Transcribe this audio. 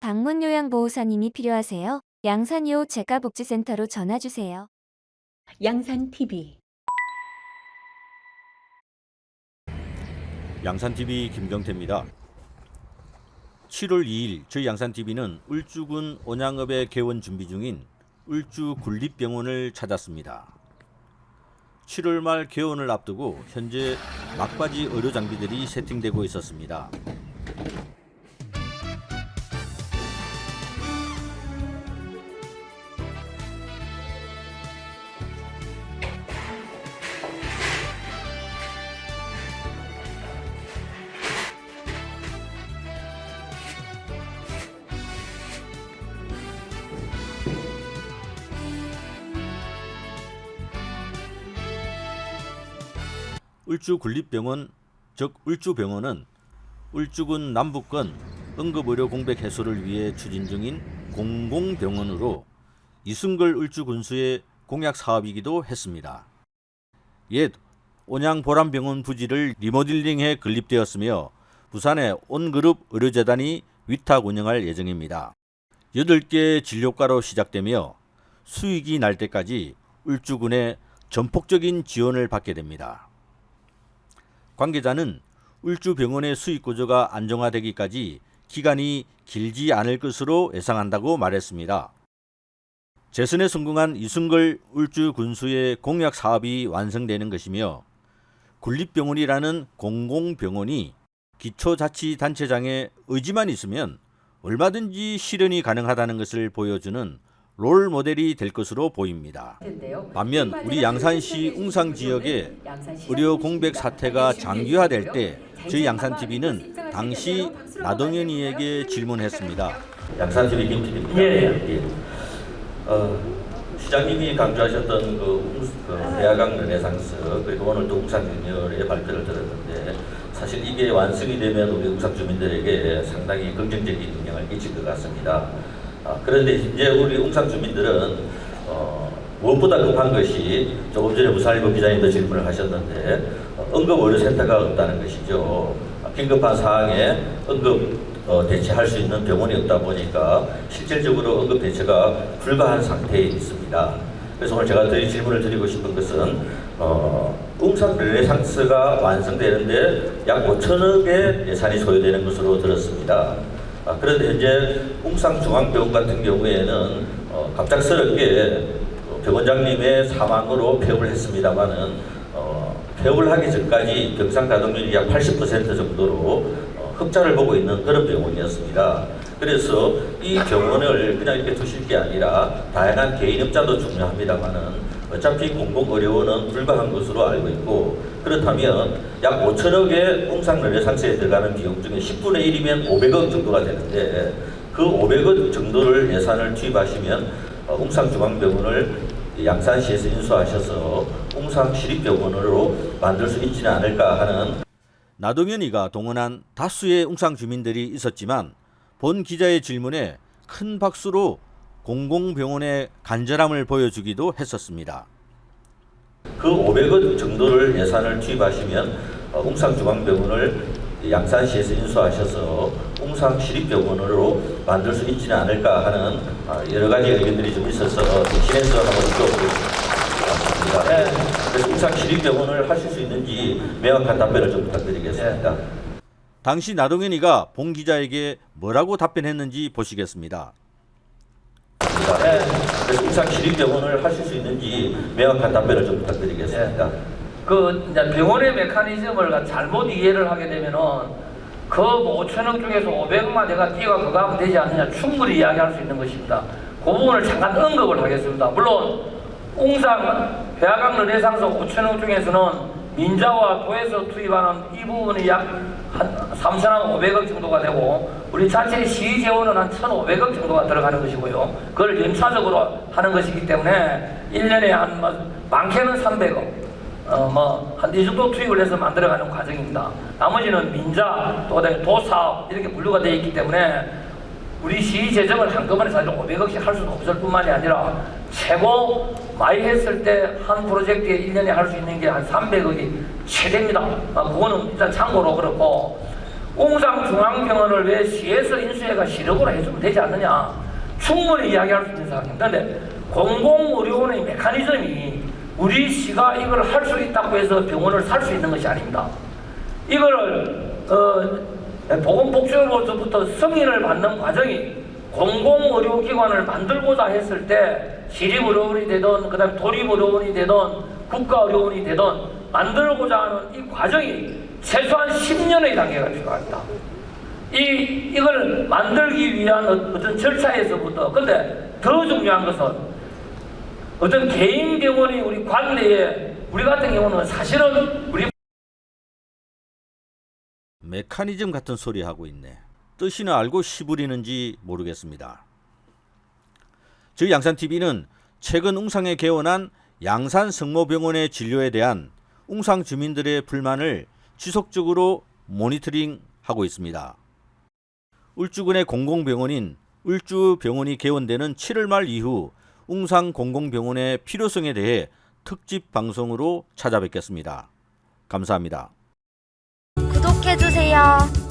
방문요양보호사님이 필요하세요? 양산2호 재가복지센터로 전화주세요. 양산TV 양산TV 김경태입니다. 7월 2일 저희 양산TV는 울주군 온양읍에 개원 준비 중인 울주군립병원을 찾았습니다. 7월 말 개원을 앞두고 현재 막바지 의료 장비들이 세팅되고 있었습니다. 울주군립병원, 즉 울주병원은 울주군 남부권 응급의료 공백 해소를 위해 추진 중인 공공병원으로 이순걸 울주군수의 공약 사업이기도 했습니다. 옛 온양보람병원 부지를 리모델링해 건립되었으며 부산의 온그룹 의료재단이 위탁 운영할 예정입니다. 8개 진료과로 시작되며 수익이 날 때까지 울주군의 전폭적인 지원을 받게 됩니다. 관계자는 울주병원의 수익 구조가 안정화되기까지 기간이 길지 않을 것으로 예상한다고 말했습니다. 재선에 성공한 이순걸 울주군수의 공약 사업이 완성되는 것이며 군립병원이라는 공공병원이 기초자치단체장의 의지만 있으면 얼마든지 실현이 가능하다는 것을 보여주는 롤 모델이 될 것으로 보입니다. 반면 우리 양산시 웅상 지역의 의료 공백 사태가 장기화될 때 저희 양산TV는 당시 나동현이에게 질문했습니다. 양산TV 김TV입니다. 예. 시장님이 강조하셨던 대하강 르네상스 그리고 오늘 또 웅상유니언의 발표를 들었는데 사실 이게 완성이 되면 우리 웅상 주민들에게 상당히 긍정적인 영향을 끼칠 것 같습니다. 그런데 이제 우리 웅상 주민들은 무엇보다 급한 것이 조금 전에 무산일보 기자님도 질문을 하셨는데 응급의료센터가 없다는 것이죠. 긴급한 상황에 응급 대처할 수 있는 병원이 없다 보니까 실질적으로 응급 대처가 불가한 상태에 있습니다. 그래서 오늘 제가 질문을 드리고 싶은 것은 웅상 르네상스가 완성되는데 약 5천억의 예산이 소요되는 것으로 들었습니다. 그런데 현재 웅상중앙병원 같은 경우에는 갑작스럽게 병원장님의 사망으로 폐업을 했습니다마는 폐업을 하기 전까지 병상 가동률이 약 80% 정도로 흑자를 보고 있는 그런 병원이었습니다. 그래서 이 병원을 그냥 이렇게 두실 게 아니라 다양한 개인업자도 중요합니다마는 어차피 공공의료원은 불가한 것으로 알고 있고 그렇다면 약 5천억의 웅상 르네상스에 들어가는 비용 중에 10분의 1이면 500억 정도가 되는데 그 500억 정도를 예산을 투입하시면 웅상중앙병원을 양산시에서 인수하셔서 웅상시립병원으로 만들 수 있지는 않을까 하는 나동현이가 동원한 다수의 웅상 주민들이 있었지만 본 기자의 질문에 큰 박수로 공공병원의 간절함을 보여주기도 했었습니다. 그 500억 정도를 예산을 투입하시면 웅상중앙병원을 양산시에서 인수하셔서 웅상시립병원으로 만들 수 있지는 않을까 하는 여러 가지 의견들이 좀 있어서 대신해서 한번 여쭤보겠습니다. 네. 그래서 웅상시립병원을 하실 수 있는지 명확한 답변을 좀 부탁드리겠습니다. 네. 당시 나동현이가 본 기자에게 뭐라고 답변했는지 보시겠습니다. 네. 그래서 웅상시립병원을 하실 수 있는지 명확한 답변을 좀 부탁드리겠습니다. 이제 병원의 메커니즘을 잘못 이해를 하게 되면은 그 5천억 중에서 500만 내가 뛰어가 그거 하면 되지 않느냐 충분히 이야기할 수 있는 것입니다. 그 부분을 잠깐 언급을 하겠습니다. 물론 웅상 대하강 르네상스 5천억 중에서는 민자와 도에서 투입하는 이 부분이 약 한 3,500억 정도가 되고 우리 자체 시의 재원은 한 1,500억 정도가 들어가는 것이고요. 그걸 연차적으로 하는 것이기 때문에 1년에 한 많게는 300억 한 이 정도 투입을 해서 만들어가는 과정입니다. 나머지는 민자, 또 도사업 이렇게 분류가 되어 있기 때문에 우리 시 재정을 한꺼번에 사실 500억씩 할 수는 없을 뿐만이 아니라 최고 많이 했을 때 한 프로젝트에 1년에 할 수 있는 게 한 300억이 최대입니다. 그거는 일단 참고로 그렇고 웅상중앙병원을 왜 시에서 인수해가 시력으로 해주면 되지 않느냐, 충분히 이야기할 수 있는 사항입니다. 그런데 공공의료원의 메커니즘이 우리 시가 이걸 할 수 있다고 해서 병원을 살 수 있는 것이 아닙니다. 이거를 보건복지부로부터 승인을 받는 과정이 공공의료기관을 만들고자 했을 때 시립의료원이 되든 그다음에 도립의료원이 되든 국가의료원이 되든 만들고자 하는 이 과정이 최소한 10년의 단계가 필요합니다. 이걸 만들기 위한 어떤 절차에서부터, 근데 더 중요한 것은 어떤 개인 병원이 우리 관내에, 우리 같은 경우는 사실은 우리 메커니즘 같은 소리 하고 있네. 뜻이나 알고 시부리는지 모르겠습니다. 저희 양산TV는 최근 웅상에 개원한 양산성모병원의 진료에 대한 웅상 주민들의 불만을 지속적으로 모니터링하고 있습니다. 울주군의 공공병원인 울주병원이 개원되는 7월 말 이후 웅상 공공병원의 필요성에 대해 특집 방송으로 찾아뵙겠습니다. 감사합니다. 구독해주세요.